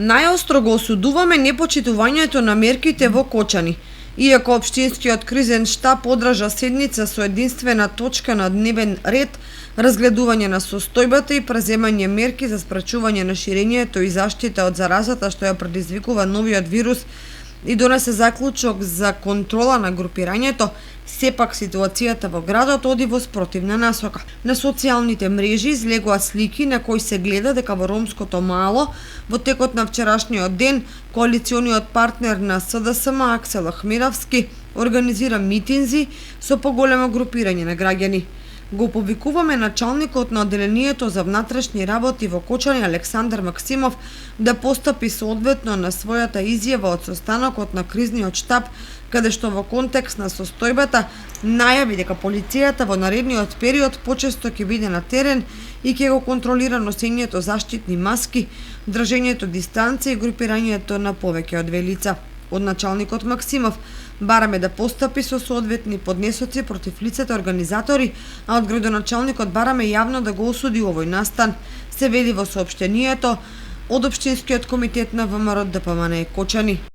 Најостро го осудуваме непочитувањето на мерките во Кочани. Иако општинскиот кризен штаб одржа седница со единствена точка на дневен ред разгледување на состојбата и преземање мерки за спречување на ширењето и заштита од заразата што ја предизвикува новиот вирус и донесе заклучок за контрола на групирањето, сепак ситуацијата во градот оди во спротивна насока. На социјалните мрежи излегоа слики на кои се гледа дека во ромското мало во текот на вчерашниот ден коалициониот партнер на СДСМ Аксел Ахмедовски организира митинзи со поголемо групирање на граѓани. Го повикуваме началникот на одделението за внатрешни работи во Кочани Александар Максимов да постапи соодветно на својата изјава од состанокот на кризниот штаб, каде што во контекст на состојбата најави дека полицијата во наредниот период почесто ќе биде на терен и ќе го контролира носењето заштитни маски, држењето дистанција и групирањето на повеќе од две лица. Од началникот Максимов бараме да постапи со соодветни поднесоци против лицата организатори, а од градоначалникот бараме јавно да го осуди овој настан, се вели во соопштението од Општинскиот комитет на ВМРО ДПМН Кочани.